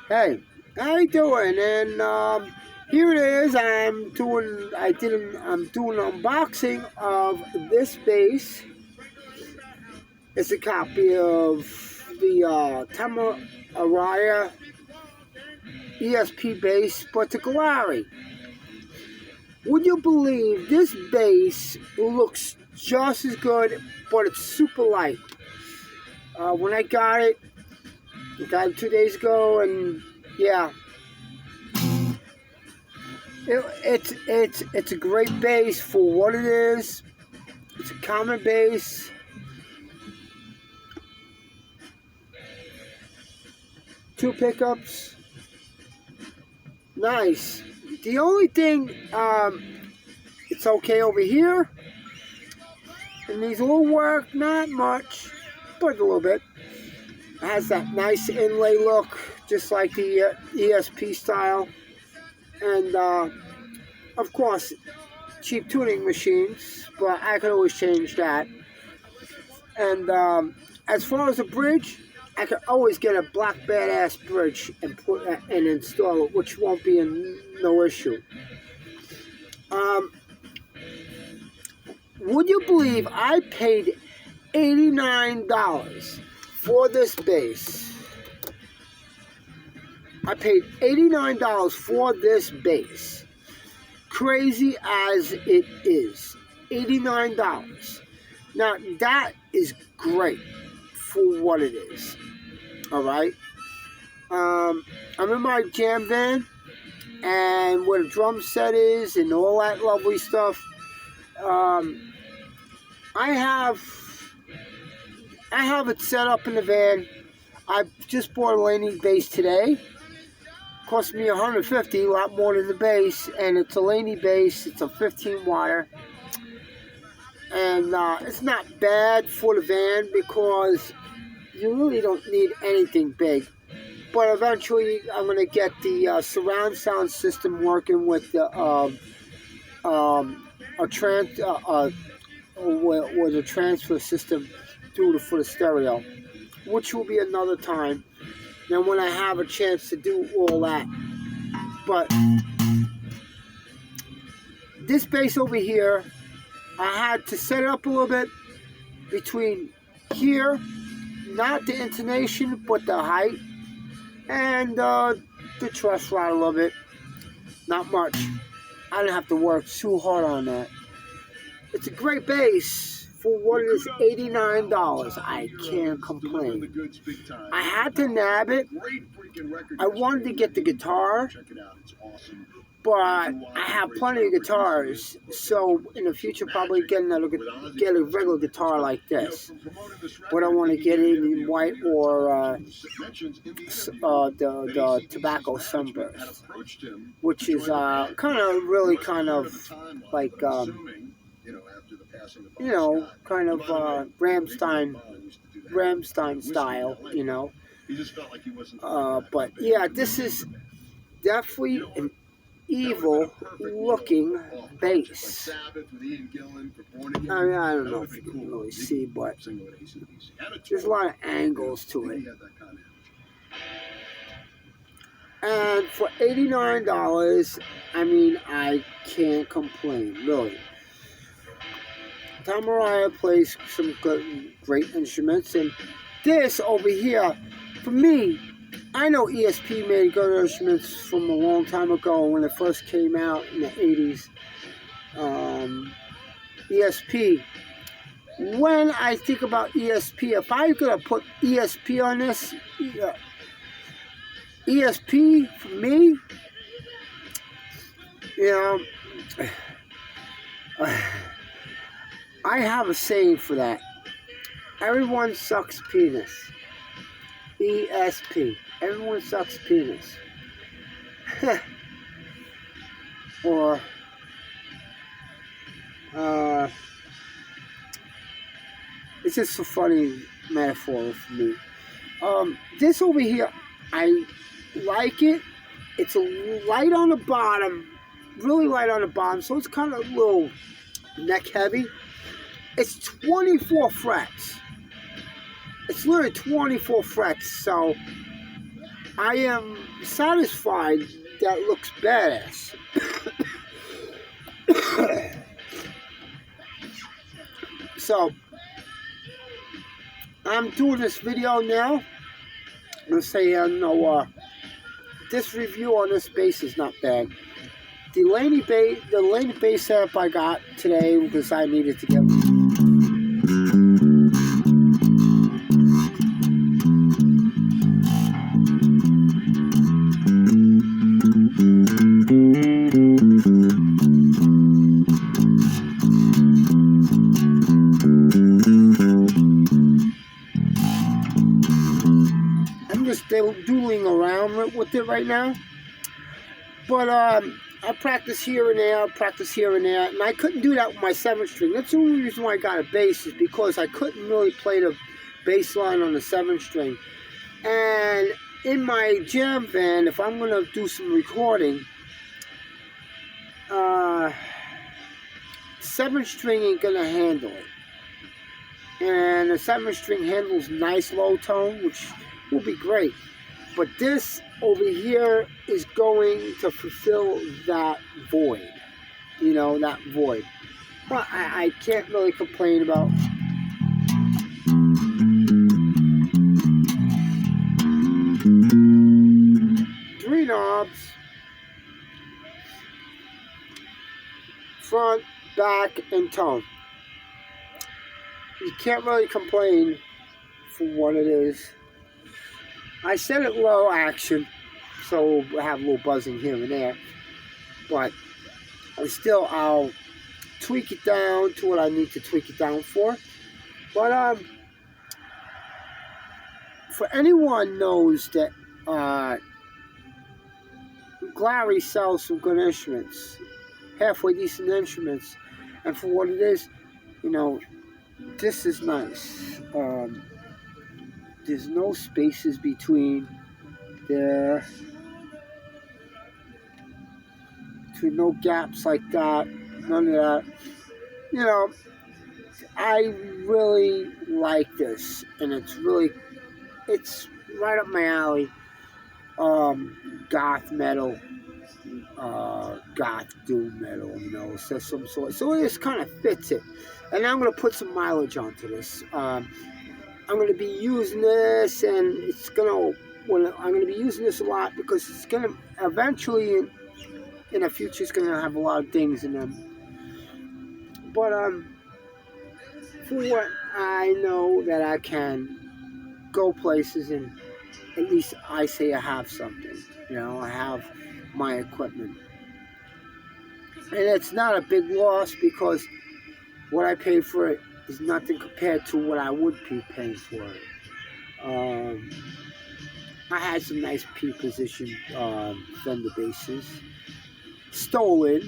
Hey, how you doing? And here it is. I'm doing an unboxing of this bass. It's a copy of the Arayas ESP bass, but the Glarry. Would you believe this bass looks just as good, but it's super light. When I got it 2 days ago, and yeah. It's a great bass for what it is. It's a common bass. Two pickups. Nice. The only thing, it's okay over here. It needs a little work, not much, but a little bit. It has that nice inlay look, just like the ESP style. And, of course, cheap tuning machines, but I could always change that. And as far as the bridge, I could always get a black badass bridge and install it, which won't be no issue. Would you believe I paid $89 for this bass? I paid $89 for this bass. Crazy as it is, $89. Now that is great for what it is. All right. I'm in my jam van, and where the drum set is and all that lovely stuff. I have it set up in the van. I just bought a Laney bass today. Cost me $150, a lot more than the bass, and it's a Laney bass. It's a 15 water, and it's not bad for the van because you really don't need anything big. But eventually, I'm gonna get the surround sound system working with the with a transfer system for the stereo, which will be another time. Then when I have a chance to do all that. But this bass over here, I had to set it up a little bit between here, not the intonation, but the height, and the truss rod a little bit. Not much. I didn't have to work too hard on that. It's a great bass. For what it is, $89. I can't complain. I had to nab it. I wanted to get the guitar, but I have plenty of guitars. So in the future, probably get a regular guitar like this. But I want to get it in white or the tobacco sunburst, which is kind of like. Kind of Ramstein style, But yeah, this is definitely an evil looking bass. I mean, I don't know if you can really see, but there's a lot of angles to it. And for $89, I mean, I can't complain, really. Arayas plays some great instruments, and this over here, for me, I know ESP made good instruments from a long time ago when it first came out in the 80s. ESP. When I think about ESP, if I could put ESP on this, ESP for me, I have a saying for that. Everyone sucks penis. ESP. Everyone sucks penis. Or, it's just a funny metaphor for me. This over here, I like it. It's a light on the bottom, really light on the bottom, so it's kind of a little neck heavy. It's 24 frets. It's literally 24 frets, so I am satisfied that looks badass. So, I'm doing this video now. Let's say, this review on this bass is not bad. The Laney bass setup I got today because I needed to get. I'm just doodling around with it right now, but I practice here and there, and I couldn't do that with my 7th string. That's the only reason why I got a bass, is because I couldn't really play the bass line on the 7th string. And in my jam band, if I'm going to do some recording, 7th string ain't going to handle it. And the 7th string handles nice low tone, which will be great. But this over here is going to fulfill that void. You know, that void. But I can't really complain about. Three knobs. Front, back, and tone. You can't really complain for what it is. I set it low action, so we'll have a little buzzing here and there. But still, I'll tweak it down to what I need to tweak it down for. But for anyone knows that Glarry sells some good instruments, halfway decent instruments, and for what it is, you know, this is nice. There's no spaces between there, between no gaps like that, none of that. You know, I really like this, and it's right up my alley. Goth metal, goth doom metal, you know, so some sort. So this kind of fits it, and I'm gonna put some mileage onto this. I'm going to be using this, and I'm going to be using this a lot because it's going to eventually, in the future, it's going to have a lot of dings in them. But for what I know that I can go places, and at least I say I have something. You know, I have my equipment, and it's not a big loss because what I paid for it is nothing compared to what I would be paying for it. I had some nice P position Fender basses. Stolen.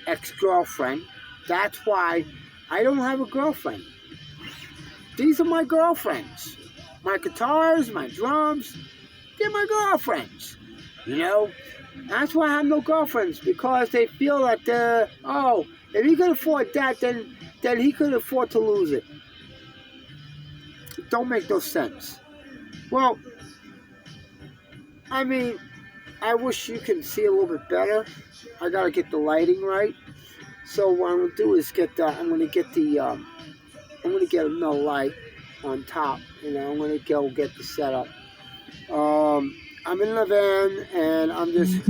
Ex-girlfriend. That's why I don't have a girlfriend. These are my girlfriends. My guitars, my drums, they're my girlfriends. You know? That's why I have no girlfriends, because they feel that, if he could afford that, then he could afford to lose it. It don't make no sense. Well, I mean, I wish you could see a little bit better. I gotta get the lighting right. So what I'm gonna do is I'm gonna get another light on top, and I'm gonna go get the setup. I'm in the van, and I'm just.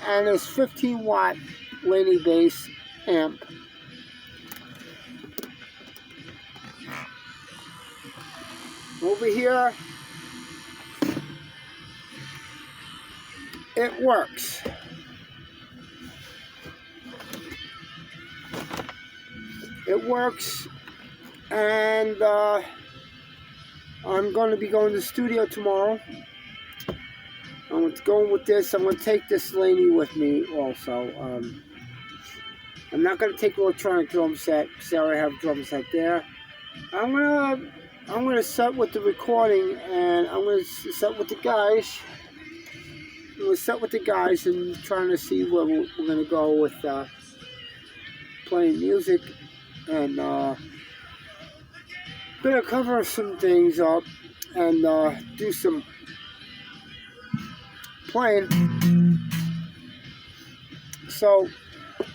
And this 15 watt Laney bass amp. Over here, it works. It works, and I'm going to be going to the studio tomorrow. I'm going with this. I'm going to take this Laney with me also. I'm not going to take the electronic drum set because I already have a drum set there. I'm gonna set with the recording, and I'm gonna set with the guys. I'm gonna set with the guys and trying to see where we're gonna go with playing music, and gonna cover some things up and do some playing. So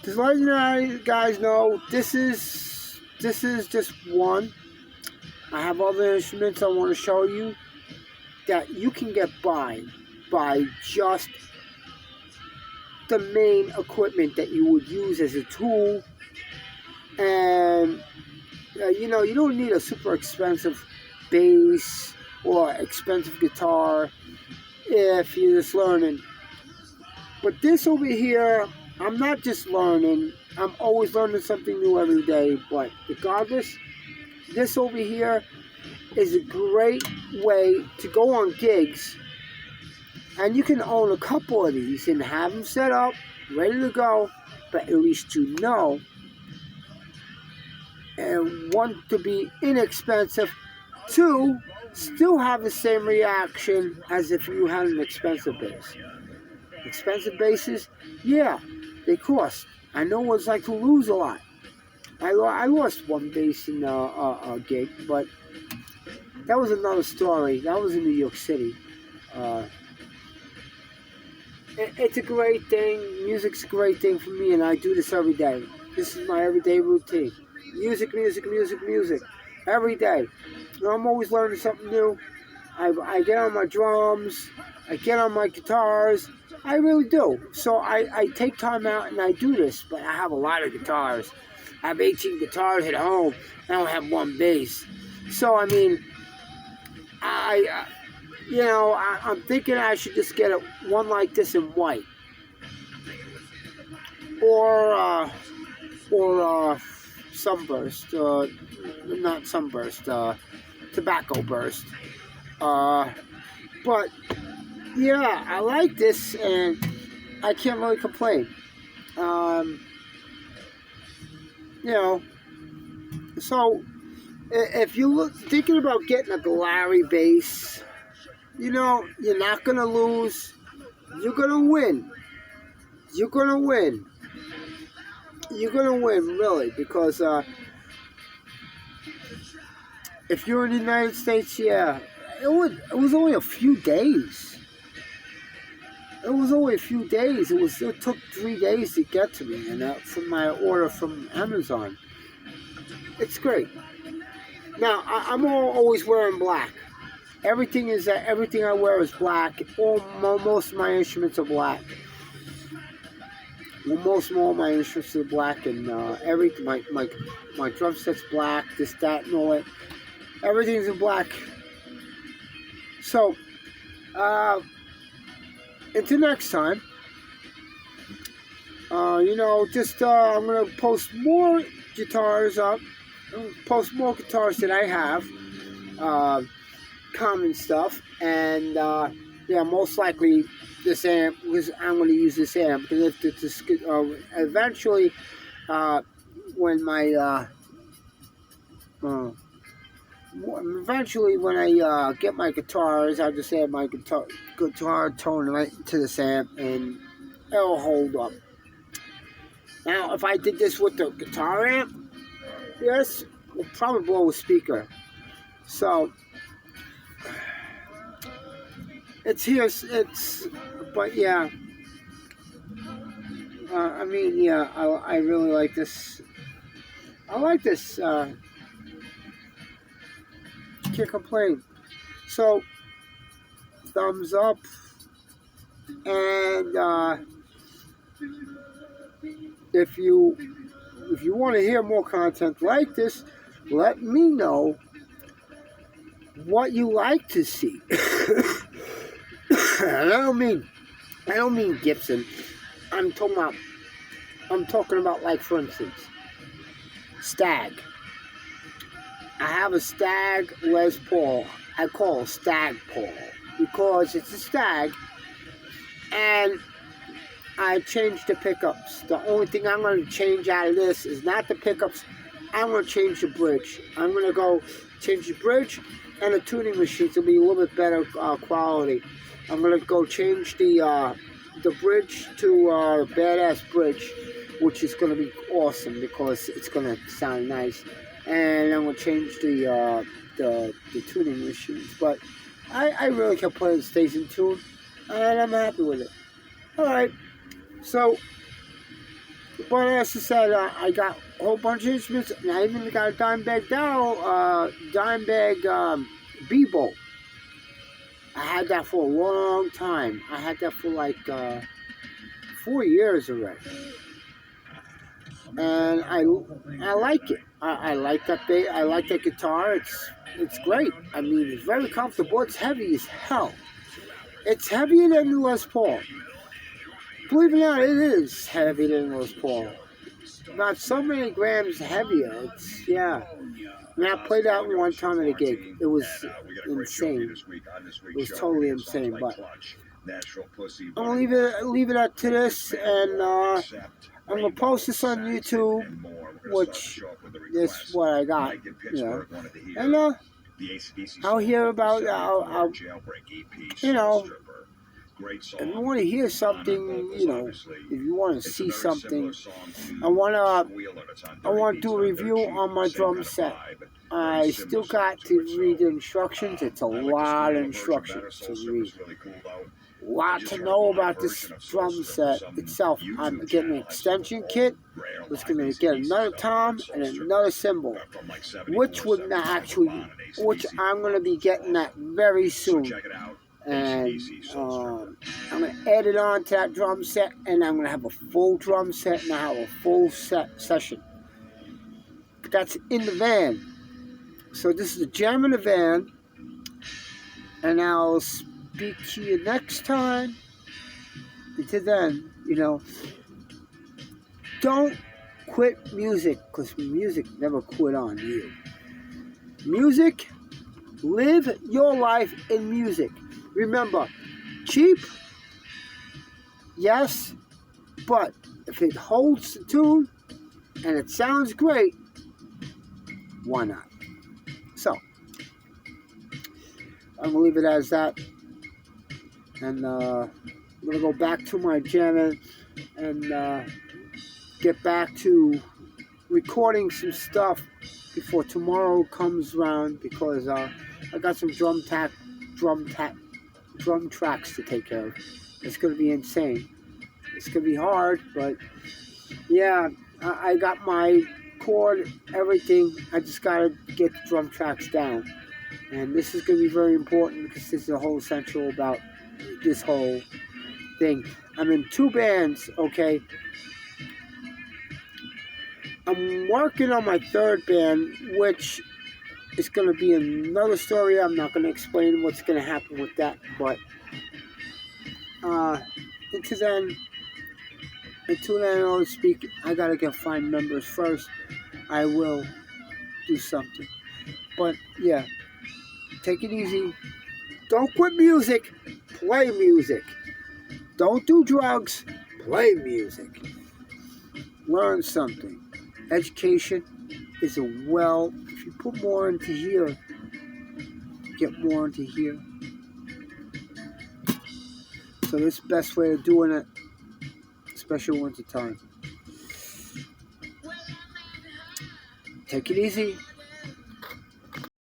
just letting you guys know, this is just one. I have other instruments I want to show you that you can get by just the main equipment that you would use as a tool. And you know, you don't need a super expensive bass or expensive guitar if you're just learning. But this over here, I'm not just learning, I'm always learning something new every day. But regardless, this over here is a great way to go on gigs, and you can own a couple of these and have them set up, ready to go, but at least you know. And one, to be inexpensive. Two, still have the same reaction as if you had an expensive bass. Expensive basses, yeah, they cost. I know what it's like to lose a lot. I lost one bass in a gig, but that was another story. That was in New York City. It's a great thing. Music's a great thing for me, and I do this every day. This is my everyday routine. Music, music, music, music. Every day. You know, I'm always learning something new. I get on my drums. I get on my guitars. I really do. So I take time out and I do this, but I have a lot of guitars. I have 18 guitars at home. I don't have one bass. So, I mean, I'm thinking I should just get one like this in white. Or sunburst. Not sunburst. Tobacco burst. But, yeah, I like this, and I can't really complain. You know, so if you thinking about getting a Glarry bass, you know, you're not going to lose. You're going to win. You're going to win. You're going to win, really, because if you're in the United States, yeah, it was only a few days. It was only a few days. It took 3 days to get to me, and from my order from Amazon. It's great. Now I'm always wearing black. Everything I wear is black. Most of my instruments are black. Well, most of all my instruments are black, and everything. My drum set's black. This, that, and all that. Everything's in black. So, until next time, you know, just I'm gonna post more guitars up. Post more guitars that I have, common stuff, and yeah, most likely this amp, because I'm going to use this amp, because if it's eventually, when my eventually when I get my guitars, I'll just add my guitar tone right to this amp, and it'll hold up. Now, if I did this with the guitar amp, yes, we'll probably blow a speaker. So but yeah. I mean, yeah, I really like this. I like this. Can't complain. So, thumbs up, and if you want to hear more content like this, let me know what you like to see. I don't mean Gibson. I'm talking about, like, for instance, Stag. I have a Stag Les Paul. I call it Stag Paul because it's a Stag, and I changed the pickups. The only thing I'm going to change out of this is not the pickups. I'm going to change the bridge. I'm going to go change the bridge and the tuning machines will be a little bit better quality. I'm going to go change the bridge to Badass Bridge, which is going to be awesome because it's going to sound nice. And I'm going to change the tuning machines. But I really can play it stays in tune, and I'm happy with it. All right. So, but as I said, I got a whole bunch of instruments, and I even got a Dimebag Darrell, Dimebag B-Bolt. I had that for a long time. I had that for like 4 years already, and I like it. I like that bass. I like that guitar. It's great. I mean, it's very comfortable. It's heavy as hell. It's heavier than the Les Paul. Believe it or not, it is heavier than Les Paul. Not so many grams heavier. It's, yeah. I mean, I played that one time at a gig. It was insane. It was totally insane. But I'm gonna leave it up to this, and I'm gonna post this on YouTube, which is what I got. You know, and I'll hear about. I'll you know. If you want to hear something, you know, if you want to see something, I want to do a review on my drum set. I still got to read the instructions. It's a lot of instructions to read. A lot to know about this drum set itself. I'm getting an extension kit. It's going to get another tom and another cymbal, which I'm going to be getting that very soon. And I'm going to add it on to that drum set, and I'm going to have a full drum set, and I have a full session. That's in the van. So this is a jam in the van, and I'll speak to you next time. Until then, you know, don't quit music, because music never quit on you. Music, live your life in music. Remember, cheap, yes, but if it holds the tune and it sounds great, why not? So, I'm going to leave it as that. And I'm going to go back to my jamming and get back to recording some stuff before tomorrow comes around, because I got some drum tracks to take care of. It's going to be insane. It's going to be hard, but yeah, I got my chord, everything. I just got to get the drum tracks down. And this is going to be very important, because this is the whole essential about this whole thing. I'm in 2 bands, okay? I'm working on my 3rd band, which is going to be another story. I'm not going to explain what's going to happen with that, but until then, I'll speak. I got to find members first. I will do something. But yeah, take it easy. Don't quit music. Play music. Don't do drugs. Play music. Learn something. Education is if you put more into here, get more into here. So this is the best way of doing it, especially winter time. Take it easy.